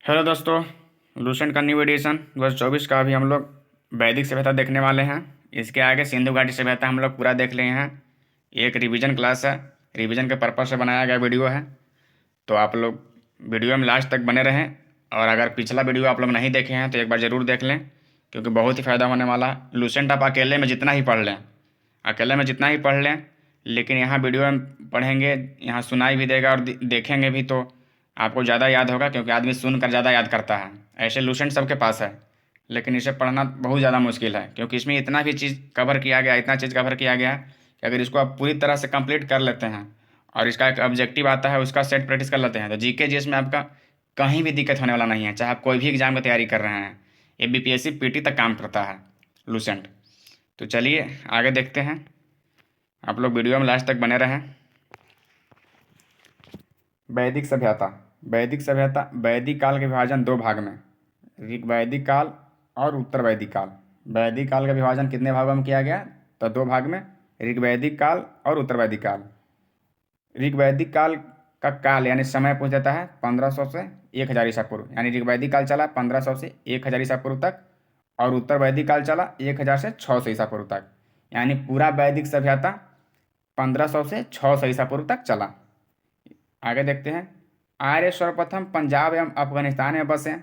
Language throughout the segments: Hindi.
हेलो दोस्तों, लूसेंट का न्यू एडिशन 2024 का अभी हम लोग वैदिक सभ्यता देखने वाले हैं। इसके आगे सिंधु घाटी सभ्यता हम लोग पूरा देख लिए हैं। ये एक रिवीजन क्लास है, रिवीजन के पर्पज से बनाया गया वीडियो है। तो आप लोग वीडियो में लास्ट तक बने रहें। और अगर पिछला वीडियो आप लोग नहीं देखे हैं तो एक बार ज़रूर देख लें, क्योंकि बहुत ही फ़ायदा होने वाला है। लूसेंट आप अकेले में जितना ही पढ़ लें, अकेले में जितना ही पढ़ लें, लेकिन यहाँ वीडियो में पढ़ेंगे, यहाँ सुनाई भी देगा और देखेंगे भी, तो आपको ज़्यादा याद होगा, क्योंकि आदमी सुनकर ज़्यादा याद करता है। ऐसे लूसेंट सबके पास है, लेकिन इसे पढ़ना बहुत ज़्यादा मुश्किल है, क्योंकि इसमें इतना भी चीज़ कवर किया गया, इतना चीज़ कवर किया गया है कि अगर इसको आप पूरी तरह से कंप्लीट कर लेते हैं और इसका एक ऑब्जेक्टिव आता है, उसका सेट प्रैक्टिस कर लेते हैं, तो जीके जीएस में आपका कहीं भी दिक्कत होने वाला नहीं है। चाहे आप कोई भी एग्जाम की तैयारी कर रहे हैं, ये बीपीएससी पीटी तक काम करता है लूसेंट। तो चलिए आगे देखते हैं, आप लोग वीडियो में लास्ट तक बने रहें। वैदिक सभ्यता। वैदिक सभ्यता वैदिक काल के विभाजन दो भाग में, ऋग वैदिक काल और उत्तर वैदिक काल। वैदिक काल का विभाजन कितने भागों में किया गया? तो दो भाग में, ऋग वैदिक काल और उत्तर वैदिक काल। ऋग वैदिक काल का काल यानी समय पूछ देता है 1500 से 1000 ईसा पूर्व, यानी ऋग वैदिक काल चला 1500 से 1000 ईसा पूर्व तक, और उत्तर वैदिक काल चला 1000 से 600 ईसा पूर्व तक। यानी पूरा वैदिक सभ्यता 1500 से 600 ईसा पूर्व तक चला। आगे देखते हैं। आर्य सर्वप्रथम पंजाब एवं अफगानिस्तान में बसे।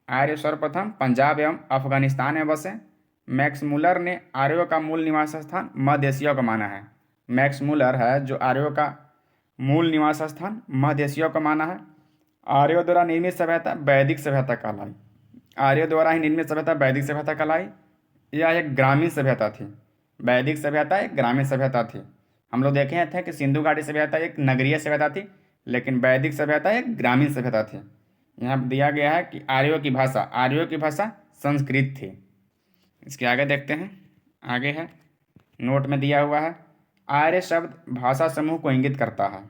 आर्य सर्वप्रथम पंजाब एवं अफगानिस्तान में बसे। मैक्स मुलर ने आर्यों का मूल निवास स्थान मध्य एशिया को माना है। मैक्स मुलर है जो आर्यों का मूल निवास स्थान मध्य एशिया को माना है। आर्यों द्वारा निर्मित सभ्यता वैदिक सभ्यता कहलाई। आर्यों द्वारा ही निर्मित सभ्यता वैदिक सभ्यता कहलाई। यह एक ग्रामीण सभ्यता थी। वैदिक सभ्यता एक ग्रामीण सभ्यता थी। हम लोग देखे थे कि सिंधु घाटी सभ्यता एक नगरीय सभ्यता थी, लेकिन वैदिक सभ्यता एक ग्रामीण सभ्यता थी। यहाँ दिया गया है कि आर्यों की भाषा संस्कृत थी। इसके आगे देखते हैं। आगे है, नोट में दिया हुआ है, आर्य शब्द भाषा समूह को इंगित करता है।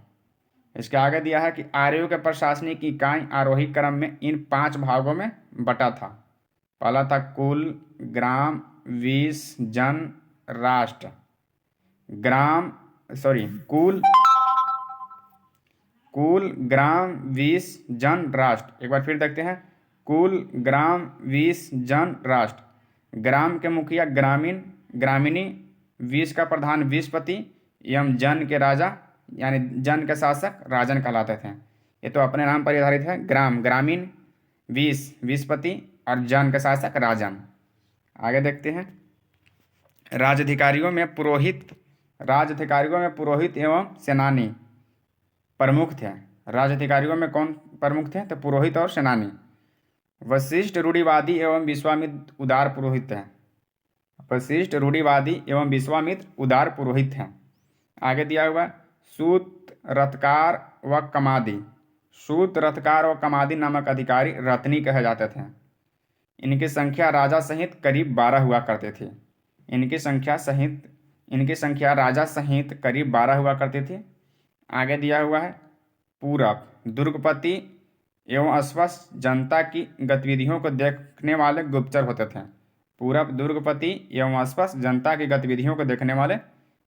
इसके आगे दिया है कि आर्यों के प्रशासनिक इकाई आरोही क्रम में इन 5 भागों में बटा था। पहला था कुल, ग्राम, विष, जन, राष्ट्र। कुल, ग्राम, विष, जन, राष्ट्र। एक बार फिर देखते हैं। कुल, ग्राम, विष, जन, राष्ट्र। ग्राम के मुखिया ग्रामीणी, विष का प्रधान विषपति एवं जन के राजा यानी जन के शासक राजन कहलाते थे। ये तो अपने नाम पर आधारित है। ग्राम ग्रामीण, विष विषपति और जन के शासक राजन। आगे देखते हैं। राजधिकारियों में पुरोहित एवं सेनानी प्रमुख थे। राजधिकारियों में कौन प्रमुख थे? तो पुरोहित और सेनानी। वशिष्ठ रूढ़िवादी एवं विश्वामित्र उदार पुरोहित हैं। वशिष्ठ रूढ़िवादी एवं विश्वामित्र उदार पुरोहित हैं। आगे दिया हुआ सूत, रथकार व कमादी। सूत, रथकार व कमादी नामक अधिकारी रत्नी कहे जाते थे। इनकी संख्या राजा सहित करीब 12 हुआ करते थे। इनकी संख्या राजा सहित करीब 12 हुआ करती थी। आगे दिया हुआ है पूरब, दुर्गपति एवं अस्वस्थ जनता की गतिविधियों को देखने वाले गुप्तचर होते थे। पूरब, दुर्गपति एवं अस्वस्थ जनता की गतिविधियों को देखने वाले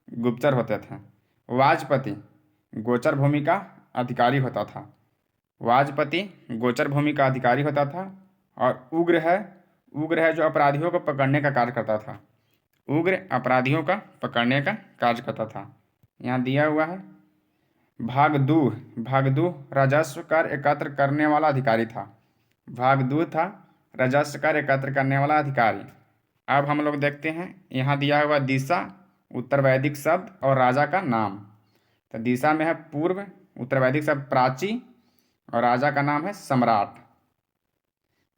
गुप्तचर होते थे। वाजपति गोचर भूमि का अधिकारी होता था। वाजपति गोचर भूमि का अधिकारी होता था। और उग्र है जो अपराधियों को पकड़ने का कार्य करता था। उग्र अपराधियों का पकड़ने का कार्य करता था। यहाँ दिया हुआ है भागदू राजस्व कर एकत्र करने वाला अधिकारी था। भागदू था राजस्व कर एकत्र करने वाला अधिकारी। अब हम लोग देखते हैं, यहाँ दिया हुआ दिशा, उत्तर वैदिक शब्द और राजा का नाम। तो दिशा में है पूर्व, उत्तर वैदिक शब्द प्राची और राजा का नाम है सम्राट।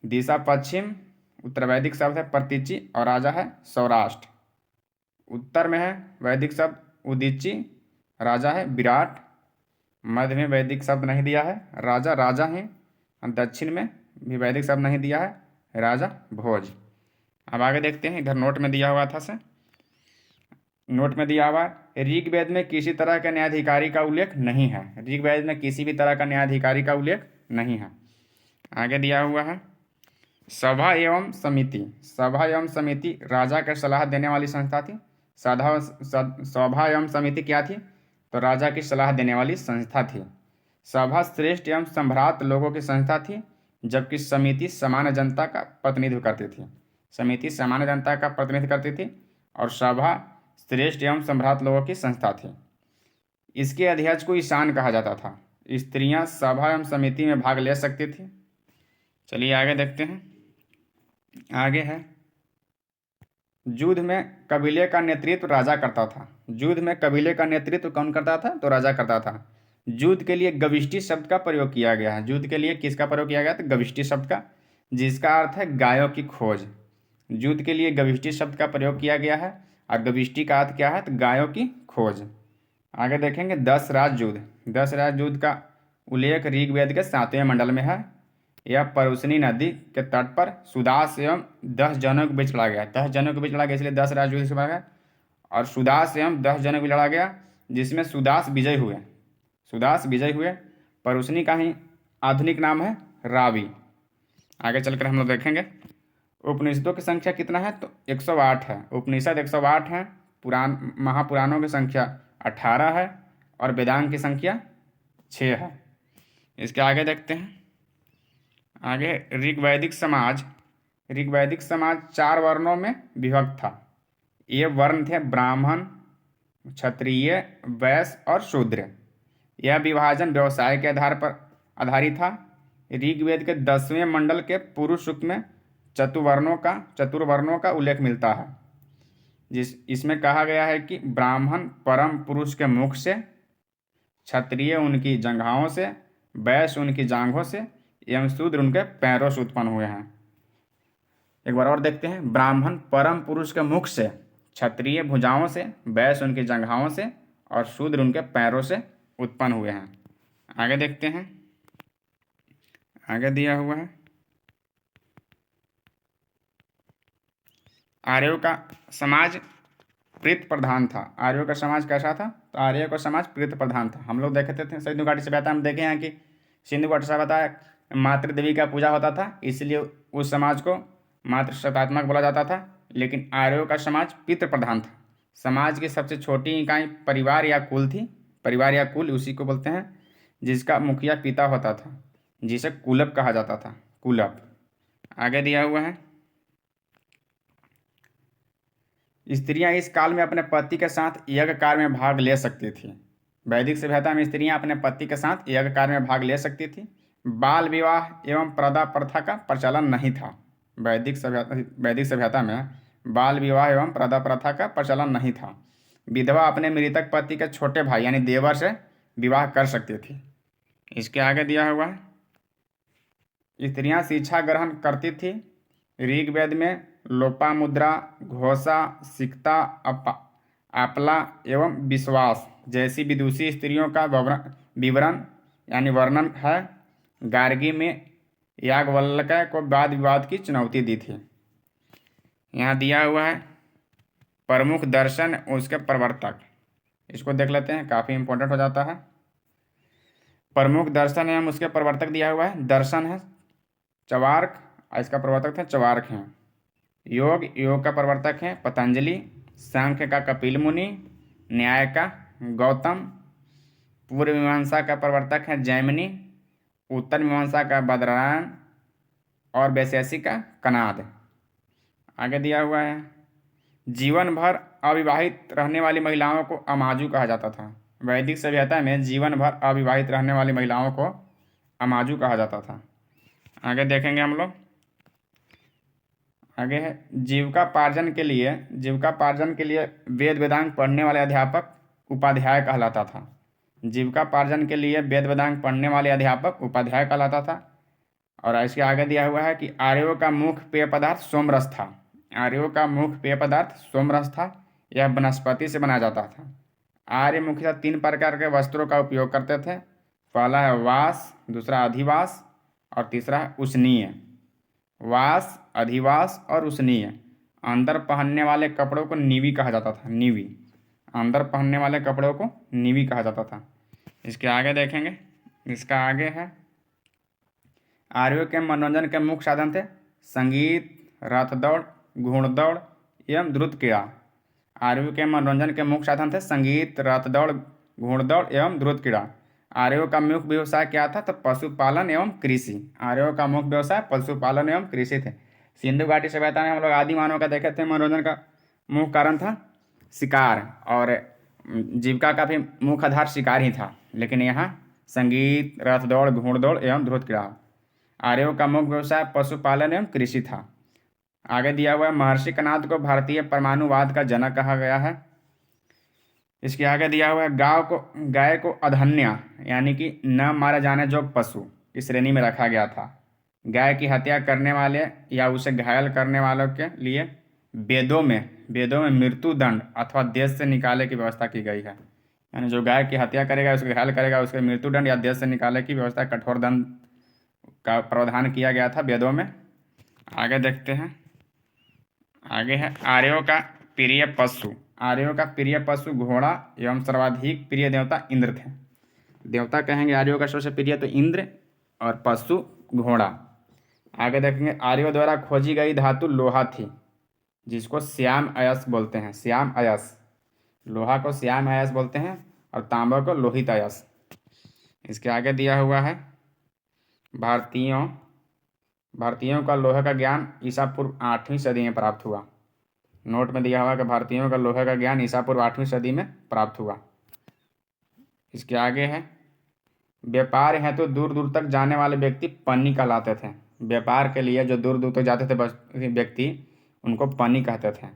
दिशा पश्चिम, उत्तर वैदिक शब्द है प्रतीचि और राजा है सौराष्ट्र। उत्तर में है वैदिक शब्द उदीची, राजा है विराट। मध्य में वैदिक शब्द नहीं दिया है, राजा है। और दक्षिण में भी वैदिक शब्द नहीं दिया है, राजा भोज। अब आगे देखते हैं। इधर नोट में दिया हुआ था नोट में दिया हुआ ऋग्वेद में किसी तरह के न्यायाधिकारी का उल्लेख नहीं है। ऋग्वेद में किसी भी तरह का न्यायाधिकारी का उल्लेख नहीं है। आगे दिया हुआ है सभा एवं समिति राजा के सलाह देने वाली संस्था थी। सभा एवं समिति क्या थी? तो राजा की सलाह देने वाली संस्था थी। सभा श्रेष्ठ एवं सम्भ्रात लोगों की संस्था थी। जबकि समिति सामान्य जनता का प्रतिनिधित्व करती थी। समिति सामान्य जनता का प्रतिनिधित्व करती थी और सभा श्रेष्ठ एवं सम्भ्रांत लोगों की संस्था थी। इसके अध्यक्ष को ईशान कहा जाता था। स्त्रियां सभा एवं समिति में भाग ले सकती थी। चलिए आगे देखते हैं। आगे है, युद्ध में कबीले का नेतृत्व राजा करता था। युद्ध में कबीले का नेतृत्व कौन करता था? तो राजा करता था। युद्ध के लिए गविष्टि शब्द का प्रयोग किया गया है। युद्ध के लिए किसका प्रयोग किया गया? तो गविष्टि शब्द का, जिसका अर्थ है गायों की खोज। युद्ध के लिए गविष्टि शब्द का प्रयोग किया गया है और गविष्टि का अर्थ क्या है? तो गायों की खोज। आगे देखेंगे 10 राज युद्ध। 10 राज युद्ध का उल्लेख ऋग्वेद के 7वें मंडल में है। यह परुसनी नदी के तट पर सुदास एवं 10 जनों के बीच लड़ा गया। 10 जनों के बीच लड़ा गया, इसलिए 10 राज युद्ध से लड़ा गया। और सुदास एवं 10 जनों के बीच लड़ा गया, जिसमें सुदास विजय हुए। सुदास विजय हुए। परुसनी का ही आधुनिक नाम है रावी। आगे चलकर हम लोग देखेंगे उपनिषदों की संख्या कितना है? तो 108 है। उपनिषद 108 है। महापुराणों की संख्या 18 है और वेदांग की संख्या 6 है। इसके आगे देखते हैं। आगे ऋग्वैदिक समाज। ऋग्वैदिक समाज 4 वर्णों में विभक्त था। ये वर्ण थे ब्राह्मण, क्षत्रिय, वैश्य और शूद्र। यह विभाजन व्यवसाय के आधार पर आधारित था। ऋग्वेद के 10वें मंडल के पुरुष सूक्त में चतुर्वर्णों का उल्लेख मिलता है। इसमें कहा गया है कि ब्राह्मण परम पुरुष के मुख से, क्षत्रिय उनकी जंघाओं से, वैश्य उनकी जांघों से एवं शूद्र उनके पैरों से उत्पन्न हुए हैं। एक बार और देखते हैं। ब्राह्मण परम पुरुष के मुख से, क्षत्रिय भुजाओं से, वैश्य उनकी जंघाओं से और शूद्र उनके पैरों से उत्पन्न हुए हैं। आगे देखते हैं। आगे दिया हुआ है आर्यों का समाज प्रीत प्रधान था। आर्यों का समाज कैसा था? तो आर्यों का समाज प्रीत प्रधान था। हम लोग देखते थे सिंधु घाटी सभ्यता में, देखे हैं कि सिंधु घाटी सभ्यता मातृ देवी का पूजा होता था, इसलिए उस समाज को मातृ सत्तात्मक बोला जाता था। लेकिन आर्यों का समाज पितृ प्रधान था। समाज की सबसे छोटी इकाई परिवार या कुल थी। परिवार या कुल उसी को बोलते हैं जिसका मुखिया पिता होता था, जिसे कुलप कहा जाता था। कुलप। आगे दिया हुआ है स्त्रियां इस काल में अपने पति के साथ यज्ञ कार्य में भाग ले सकती थी। वैदिक सभ्यता में स्त्रियां अपने पति के साथ यज्ञ कार्य में भाग ले सकती थी। बाल विवाह एवं प्रदा प्रथा का प्रचलन नहीं था। वैदिक सभ्यता में बाल विवाह एवं प्रदा प्रथा का प्रचलन नहीं था। विधवा अपने मृतक पति के छोटे भाई यानी देवर से विवाह कर सकती थी। इसके आगे दिया हुआ है स्त्रियां शिक्षा ग्रहण करती थी। ऋग्वेद में लोपामुद्रा, घोषा, सिक्ता, आपला एवं विश्वास जैसी विदुषी स्त्रियों का विवरण यानी वर्णन है। गार्गी में याज्ञवल्क्य को वाद विवाद की चुनौती दी थी। यहाँ दिया हुआ है प्रमुख दर्शन उसके प्रवर्तक। इसको देख लेते हैं, काफ़ी इंपॉर्टेंट हो जाता है। प्रमुख दर्शन एवं उसके प्रवर्तक दिया हुआ है। दर्शन है चवार्क, इसका प्रवर्तक है चवार्क हैं। योग का प्रवर्तक है पतंजलि। सांख्य का कपिल मुनि। न्याय का गौतम। पूर्व मीमांसा का प्रवर्तक है जैमिनी। उत्तर मीमांसा का बदरायण और वैशेषिक का कनाद। आगे दिया हुआ है जीवन भर अविवाहित रहने वाली महिलाओं को अमाजू कहा जाता था। वैदिक सभ्यता में जीवन भर अविवाहित रहने वाली महिलाओं को अमाजू कहा जाता था। आगे देखेंगे हम लोग। आगे है जीविकापार्जन के लिए वेद वेदांग पढ़ने वाले अध्यापक उपाध्याय कहलाता था। जीविकापार्जन के लिए वेद वेदांग पढ़ने वाले अध्यापक उपाध्याय कहलाता था। और इसके आगे दिया हुआ है कि आर्यों का मुख्य पेय पदार्थ सोमरस था। आर्यों का मुख्य पेय पदार्थ सोमरस था। यह वनस्पति से बनाया जाता था। आर्य मुख्यतः 3 प्रकार के वस्त्रों का उपयोग करते थे। पहला है वास, दूसरा अधिवास और तीसरा है उष्णीय। वास, अधिवास और उष्णीय। अंदर पहनने वाले कपड़ों को नीवी कहा जाता था। नीवी, अंदर पहनने वाले कपड़ों को नीवी कहा जाता था। इसके आगे देखेंगे। इसका आगे है आर्यों के मनोरंजन के मुख्य साधन थे संगीत, रथ दौड़, घुड़दौड़ एवं द्रुत क्रीड़ा। आर्यों के मनोरंजन के मुख्य साधन थे संगीत, रथ दौड़, घुड़दौड़ एवं द्रुत क्रीड़ा। आर्यों का मुख्य व्यवसाय क्या था? तो पशुपालन एवं कृषि। आर्यों का मुख्य व्यवसाय पशुपालन एवं कृषि थे। सिंधु घाटी सभ्यता में हम लोग आदि मानव का देखे थे, मनोरंजन का मुख्य कारण था शिकार, और जीविका का भी मुख्य आधार शिकार ही था। लेकिन यहाँ संगीत, रथ दौड़, घोड़दौड़ एवं ध्रुव क्रीड़ा। आर्यों का मुख्य व्यवसाय पशुपालन एवं कृषि था। आगे दिया हुआ है, महर्षि कणाद को भारतीय परमाणुवाद का जनक कहा गया है। इसके आगे दिया हुआ है, गाय को अधन्य यानी कि न मारा जाने जोग पशु की श्रेणी में रखा गया था। गाय की हत्या करने वाले या उसे घायल करने वालों के लिए वेदों में मृत्यु दंड अथवा देश से निकाले की व्यवस्था की गई है। यानी जो गाय की हत्या करेगा, उसको घायल करेगा, उसके मृत्यु दंड या देश से निकाले की व्यवस्था, कठोर दंड का प्रावधान किया गया था वेदों में। आगे देखते हैं। आगे है, आर्यों का प्रिय पशु। आर्यों का प्रिय पशु घोड़ा एवं सर्वाधिक प्रिय देवता इंद्र थे। देवता कहेंगे आर्यों का सबसे प्रिय तो इंद्र, और पशु घोड़ा। आगे देखेंगे, आर्यों द्वारा खोजी गई धातु लोहा थी, जिसको श्याम अयस बोलते हैं। श्याम अयस, लोहा को श्याम अयस बोलते हैं और तांबा को लोहित अयस। इसके आगे दिया हुआ है, भारतीयों का लोहे का ज्ञान ईसा पूर्व 8वीं सदी में प्राप्त हुआ। नोट में दिया हुआ कि भारतीयों का लोहे का ज्ञान ईसा पूर्व 8वीं सदी में प्राप्त हुआ। इसके आगे है, व्यापार हेतु दूर दूर तक जाने वाले व्यक्ति पन्नी कहलाते थे। व्यापार के लिए जो दूर दूर तक जाते थे व्यक्ति, उनको पन्नी कहते थे।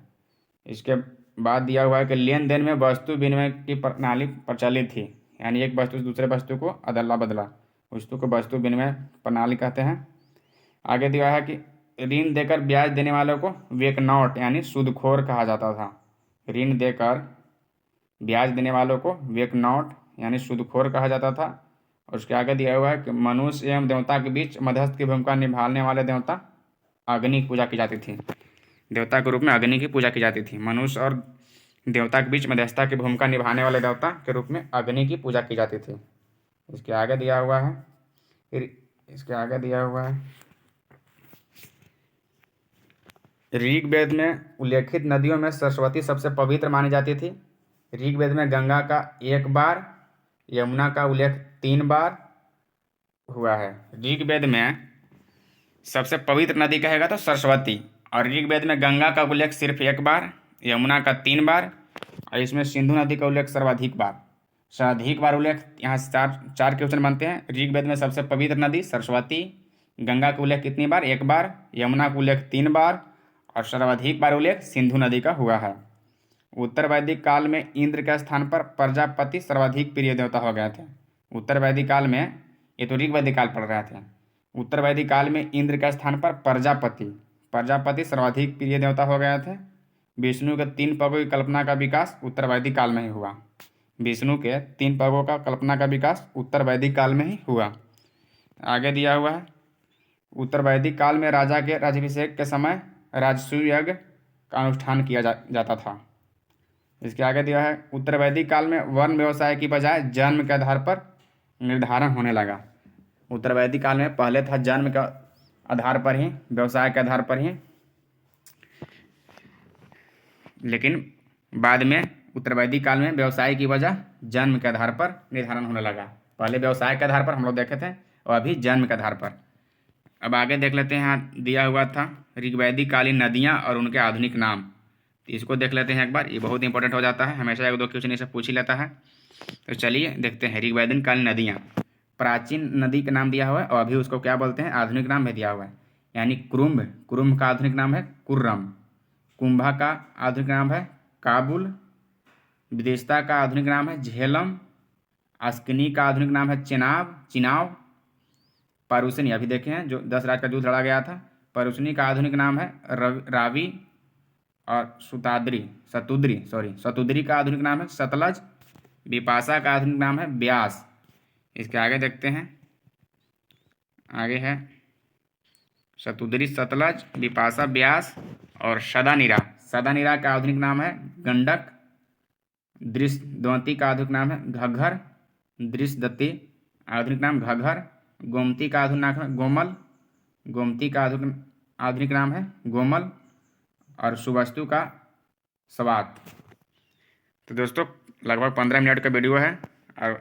इसके बाद दिया हुआ है कि लेन देन में वस्तु विनिमय की प्रणाली प्रचलित थी, यानी एक वस्तु से दूसरे वस्तु को अदला बदला, वस्तु को वस्तु विनिमय प्रणाली कहते हैं। आगे दिया है कि ऋण देकर ब्याज देने वालों को वेकनौट यानी सूदखोर कहा जाता था। ऋण देकर ब्याज देने वालों को वेकनौट यानी सूदखोर कहा जाता था। और उसके आगे दिया हुआ है कि मनुष्य एवं देवता के बीच मध्यस्थ की भूमिका निभाने वाले देवता अग्नि की पूजा की जाती थी। देवता के रूप में अग्नि की पूजा की जाती थी। मनुष्य और देवता के बीच मध्यस्थता की भूमिका निभाने वाले देवता के रूप में अग्नि की पूजा की जाती थी। इसके आगे दिया हुआ है, ऋग्वेद में उल्लेखित नदियों में सरस्वती सबसे पवित्र मानी जाती थी। ऋग्वेद में गंगा का 1 बार, यमुना का उल्लेख 3 बार हुआ है। ऋग्वेद में सबसे पवित्र नदी कहेगा तो सरस्वती, और ऋग्वेद में गंगा का उल्लेख सिर्फ 1 बार, यमुना का 3 बार, और इसमें सिंधु नदी का उल्लेख सर्वाधिक बार उल्लेख। यहाँ चार क्वेश्चन बनते हैं। ऋग्वेद में सबसे पवित्र नदी सरस्वती, गंगा का उल्लेख कितनी बार? 1 बार, यमुना का उल्लेख 3 बार, और सर्वाधिक बार उल्लेख सिंधु नदी का हुआ है। उत्तर वैदिक काल में इंद्र के स्थान पर प्रजापति सर्वाधिक प्रिय देवता हो गए थे। उत्तर वैदिक काल में, ये तो ऋग्वैदिक काल पढ़ रहे थे, उत्तर वैदिक काल में इंद्र के स्थान पर प्रजापति सर्वाधिक प्रिय देवता हो गए थे। विष्णु के 3 पगों की कल्पना का विकास उत्तर वैदिक काल में ही हुआ। विष्णु के 3 पगों का कल्पना का विकास उत्तर वैदिक काल में ही हुआ। आगे दिया हुआ है, उत्तर वैदिक काल में राजा के राज्याभिषेक के समय राजसूय यज्ञ का अनुष्ठान किया जाता था। इसके आगे दिया है, उत्तर वैदिक काल में वर्ण व्यवसाय की बजाय जन्म के आधार पर निर्धारण होने लगा। उत्तर वैदिक काल में पहले था जन्म के आधार पर ही, व्यवसाय के आधार पर ही, लेकिन बाद में उत्तर वैदिक काल में व्यवसाय की वजह जन्म के आधार पर निर्धारण होने लगा। पहले व्यवसाय के आधार पर हम लोग देखे थे, और अभी जन्म के आधार पर। अब आगे देख लेते हैं, यहाँ दिया हुआ था ऋग्वैदिक कालीन नदियाँ और उनके आधुनिक नाम। तो इसको देख लेते हैं एक बार, ये बहुत इंपॉर्टेंट हो जाता है, हमेशा 1-2 क्वेश्चन इसे पूछ ही लेता है। तो चलिए देखते हैं, ऋग्वैदिक कालीन नदियाँ। प्राचीन नदी का नाम दिया हुआ है, और अभी उसको क्या बोलते हैं, आधुनिक नाम भी दिया हुआ है। यानी कुरुम्भ का आधुनिक नाम है कुर्रम, कुंभा का आधुनिक नाम है काबुल, विदेशता का आधुनिक नाम है झेलम, अस्किनी का आधुनिक नाम है चिनाब, पारुसनी, अभी देखे हैं जो 10 राज का युद्ध लड़ा गया था, पारुसनी का आधुनिक नाम है रावी, और सतुद्री का आधुनिक नाम है सतलज, बिपाशा का आधुनिक नाम है ब्यास। इसके आगे देखते हैं, आगे है सतुद्री, सतलज, बिपाशा, ब्यास, और सदानीरा का आधुनिक नाम है गंडक, दृष्टद्वती का आधुनिक नाम है घग्घर, दृष्टदत्ती आधुनिक नाम घग्घर, गोमती का आधुनिक नाम है गोमल, और सुवस्तु का सवात। तो दोस्तों लगभग 15 मिनट का वीडियो है, और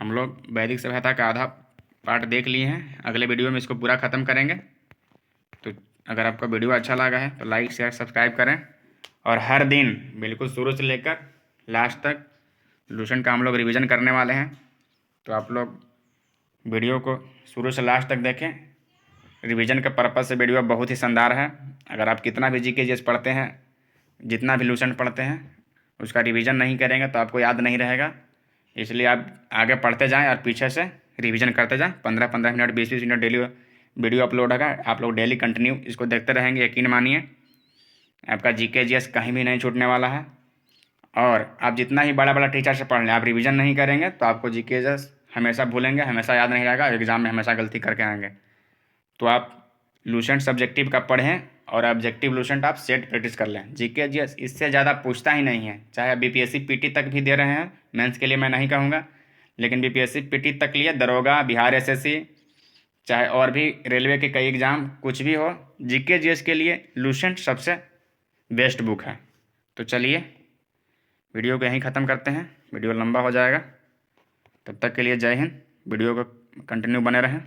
हम लोग वैदिक सभ्यता का आधा पार्ट देख लिए हैं, अगले वीडियो में इसको पूरा ख़त्म करेंगे। तो अगर आपका वीडियो अच्छा लगा है तो लाइक शेयर सब्सक्राइब करें, और हर दिन बिल्कुल शुरू से लेकर लास्ट तक लूसेंट का हम लोग रिवीजन करने वाले हैं। तो आप लोग वीडियो को शुरू से लास्ट तक देखें। रिवीजन के पर्पज़ से वीडियो बहुत ही शानदार है। अगर आप कितना भी जीके जीएस पढ़ते हैं, जितना भी लूसेंट पढ़ते हैं, उसका रिवीजन नहीं करेंगे तो आपको याद नहीं रहेगा। इसलिए आप आगे पढ़ते जाएं और पीछे से रिवीजन करते जाएं। 15-15 minute 20-20 minute daily video upload होगा। आप लोग डेली कंटिन्यू इसको देखते रहेंगे, यकीन मानिए आपका जीके जीएस कहीं भी नहीं छूटने वाला है। और आप जितना ही बड़ा बड़ा टीचर से पढ़ लें, आप रिवीजन नहीं करेंगे तो आपको जीके जीएस हमेशा भूलेंगे, हमेशा याद नहीं रहेगा, एग्ज़ाम में हमेशा गलती करके आएंगे। तो आप लूसेंट सब्जेक्टिव का पढ़ें और ऑब्जेक्टिव लूसेंट आप सेट प्रैक्टिस कर लें। जीके जीएस इससे ज़्यादा पूछता ही नहीं है। चाहे आप बीपीएससी पीटी तक भी दे रहे हैं, मेंस के लिए मैं नहीं कहूँगा, लेकिन बीपीएससी पीटी तक लिए, दरोगा, बिहार एसएससी, चाहे और भी रेलवे के कई एग्ज़ाम, कुछ भी हो, जीके जीएस के लिए लूसेंट सबसे बेस्ट बुक है। तो चलिए वीडियो को यहीं ख़त्म करते हैं, वीडियो लंबा हो जाएगा। तब तक के लिए जय हिंद। वीडियो को कंटिन्यू बने रहें।